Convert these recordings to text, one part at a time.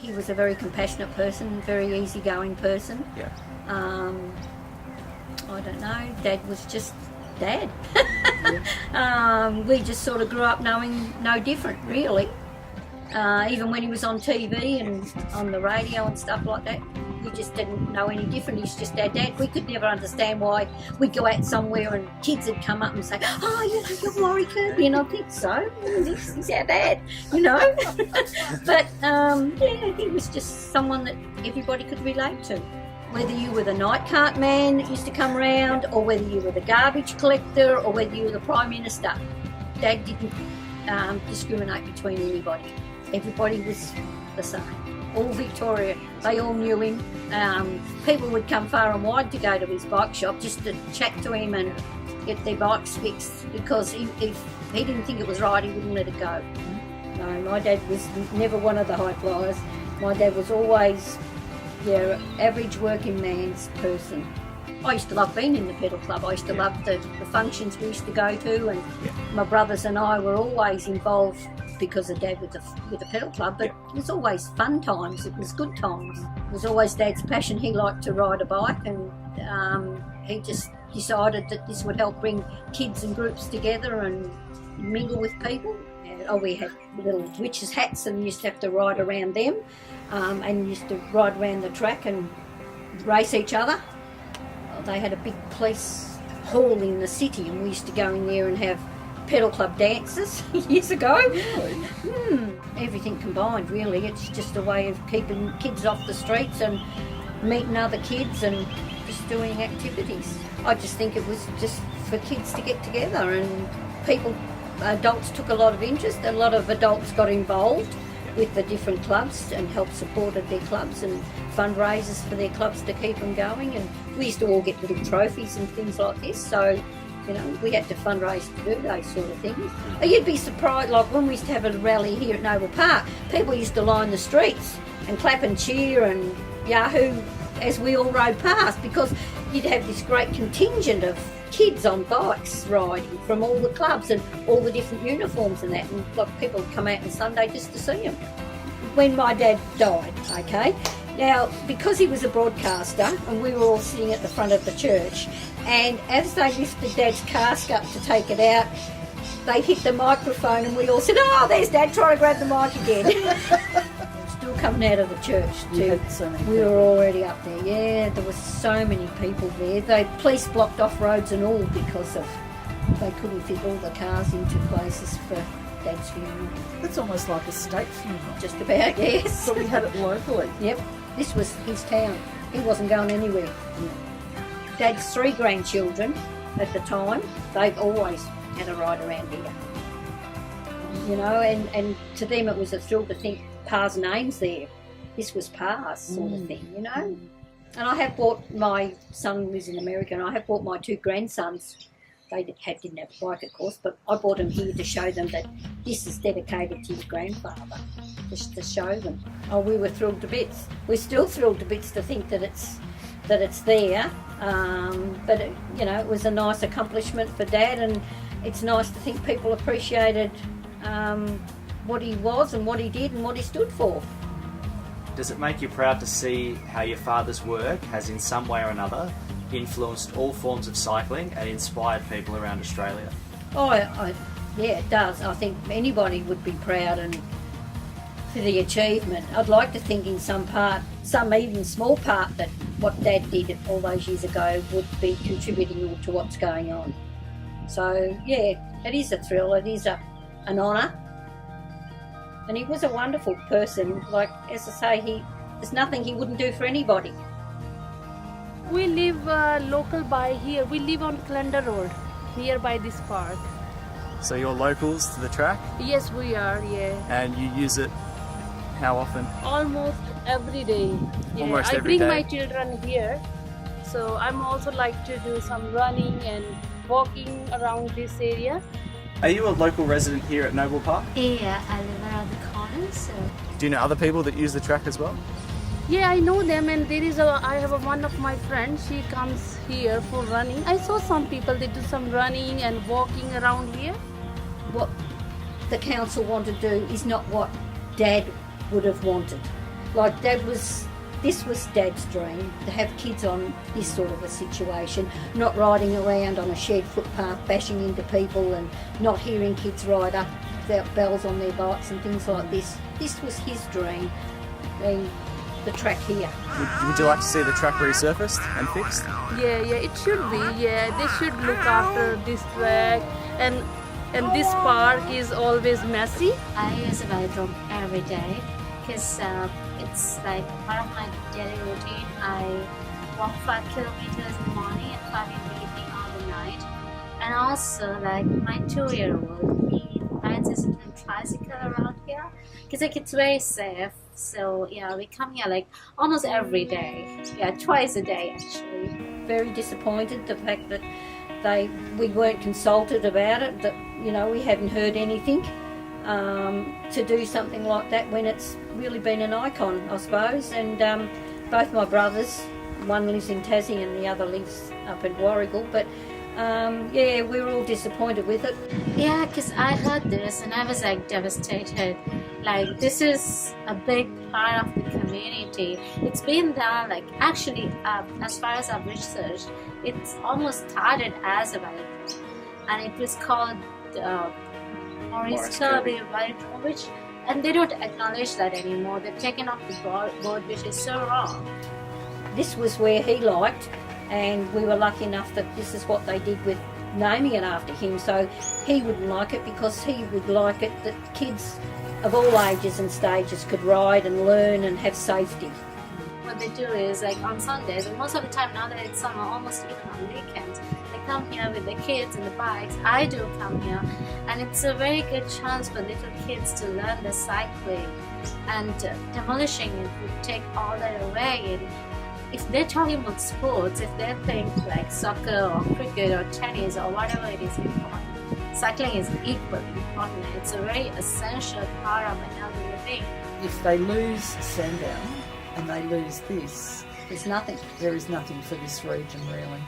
he was a very compassionate person, very easygoing person. Yeah. I don't know, Dad was just Dad. Yeah. We just sort of grew up knowing no different, really. Even when he was on TV and on the radio and stuff like that, we just didn't know any different. He's just our dad. We could never understand why we'd go out somewhere and kids would come up and say, "Oh, you know, you're Maurice Kirby," and I think so. He's our dad, you know. But yeah, he was just someone that everybody could relate to. Whether you were the night cart man that used to come round, or whether you were the garbage collector, or whether you were the Prime Minister, Dad didn't discriminate between anybody. Everybody was the same. All Victoria, they all knew him. People would come far and wide to go to his bike shop just to chat to him and get their bikes fixed, because if he didn't think it was right, he wouldn't let it go. No, my dad was never one of the high flyers. My dad was always, yeah, average working man's person. I used to love being in the pedal club. I used to love the functions we used to go to, and my brothers and I were always involved because of Dad with the pedal club, but it was always fun times, it was good times. It was always Dad's passion. He liked to ride a bike, and he just decided that this would help bring kids and groups together and mingle with people. And, we had little witches' hats and used to have to ride around them, and used to ride around the track and race each other. They had a big police hall in the city, and we used to go in there and have pedal club dances years ago. Really? Everything combined, really. It's just a way of keeping kids off the streets and meeting other kids and just doing activities. I just think it was just for kids to get together, and adults took a lot of interest. A lot of adults got involved with the different clubs and helped supported their clubs and fundraisers for their clubs to keep them going. And we used to all get little trophies and things like this, so you know, we had to fundraise to do those sort of things. You'd be surprised, like when we used to have a rally here at Noble Park, people used to line the streets and clap and cheer and yahoo as we all rode past, because you'd have this great contingent of kids on bikes riding from all the clubs and all the different uniforms and that, and like people would come out on Sunday just to see them. When my dad died, okay, now because he was a broadcaster and we were all sitting at the front of the church, and as they lifted Dad's cask up to take it out, they hit the microphone and we all said, "Oh, there's Dad trying to grab the mic again." Still coming out of the church too. We were already up there. Yeah, there were so many people there. The police blocked off roads and all because they couldn't fit all the cars into places for Dad's funeral. That's almost like a state funeral. Just about, yes. So we had it locally. Yep, this was his town. He wasn't going anywhere. Dad's 3 grandchildren at the time, they've always had a ride around here. You know, and to them it was a thrill to think Pa's name's there. This was Pa's sort of thing, you know. And I have bought, my son lives in America, and I have bought my 2 grandsons. They didn't have a bike, of course, but I brought them here to show them that this is dedicated to your grandfather, just to show them. Oh, we were thrilled to bits. We're still thrilled to bits to think that it's there. But you know, it was a nice accomplishment for Dad, and it's nice to think people appreciated what he was and what he did and what he stood for. Does it make you proud to see how your father's work has in some way or another influenced all forms of cycling and inspired people around Australia? Oh, yeah, it does. I think anybody would be proud and for the achievement. I'd like to think in some even small part, that what Dad did all those years ago would be contributing to what's going on. So yeah, it is a thrill, it is an honour. And he was a wonderful person. Like, as I say, there's nothing he wouldn't do for anybody. We live local by here. We live on Clunder Road, nearby this park. So you're locals to the track? Yes, we are, yeah. And you use it how often? Almost every day. Yeah. Almost every I bring day. my children here. So I'm also like to do some running and walking around this area. Are you a local resident here at Noble Park? Yeah, I live around the corner, so... Do you know other people that use the track as well? Yeah, I know them, and I have one of my friends, she comes here for running. I saw some people, they do some running and walking around here. What the council want to do is not what Dad would have wanted. Like this was Dad's dream, to have kids on this sort of a situation, not riding around on a shared footpath, bashing into people and not hearing kids ride up without bells on their bikes and things like this. This was his dream, the track here. Would you like to see the track resurfaced and fixed? Yeah, it should be. Yeah, they should look after this track, and this park is always messy. I use a velodrome every day because it's like part of my daily routine. I walk 5 kilometers in the morning and 5 in the evening or the night. And also, like, my 2-year-old, he rides his little tricycle around here because like it's very safe. So yeah, we come here like almost every day. Yeah, twice a day actually. Very disappointed the fact that we weren't consulted about it, that we hadn't heard anything to do something like that when it's really been an icon, I suppose. And both my brothers, one lives in Tassie and the other lives up in Warragul, but yeah, we were all disappointed with it. Yeah, because I heard this and I was like devastated. Like, this is a big part of the community. It's been there, like, actually, as far as I've researched, it's almost started as a velodrome. And it was called Maurice Kirby Velodrome, and they don't acknowledge that anymore. They've taken off the board, which is so wrong. This was where he liked, and we were lucky enough that this is what they did with naming it after him. So he wouldn't like it because he would like it that kids of all ages and stages could ride and learn and have safety. What they do is, like, on Sundays, and most of the time now that it's summer, almost even on weekends, they come here with the kids and the bikes. I do come here, and it's a very good chance for little kids to learn the cycling, and demolishing it would take all that away. And if they're talking about sports, if they think like soccer or cricket or tennis or whatever it is important, cycling is equally important. It's a very essential part of an healthy living. If they lose Sandown and they lose this, There's nothing. there is nothing for this region really.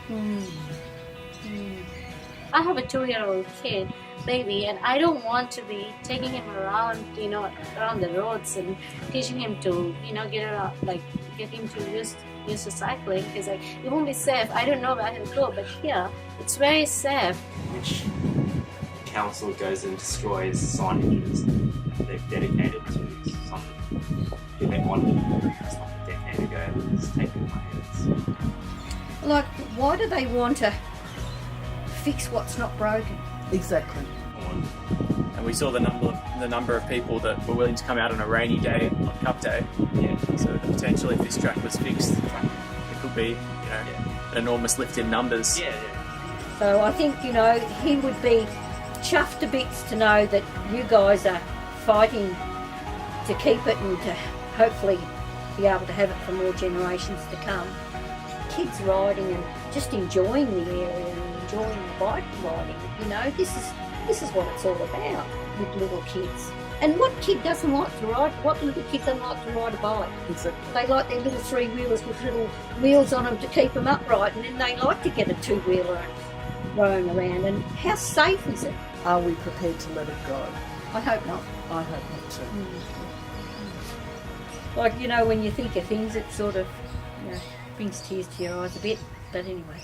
I have a 2-year-old kid, baby, and I don't want to be taking him around, around the roads and teaching him to, get him to use to cycling, because like it won't be safe. I don't know where he'll go, but here it's very safe. Which council goes and destroys signages they've dedicated to something who they wanted just like a decade ago, and it's taken away. Like, why do they want to fix what's not broken? Exactly. And we saw the number of people that were willing to come out on a rainy day, on Cup Day. Yeah. So potentially, if this track was fixed, it could be, an enormous lift in numbers. Yeah. So I think, he would be chuffed to bits to know that you guys are fighting to keep it and to hopefully be able to have it for more generations to come. Kids riding and just enjoying the area and enjoying the bike riding, this is what it's all about with little kids. And what kid doesn't like to ride? What little kid doesn't like to ride a bike? Exactly. They like their little 3-wheelers with little wheels on them to keep them upright, and then they like to get a 2-wheeler and roam around. And how safe is it? Are we prepared to let it go? I hope not. I hope not too. Like, when you think of things, it sort of brings tears to your eyes a bit. But anyway.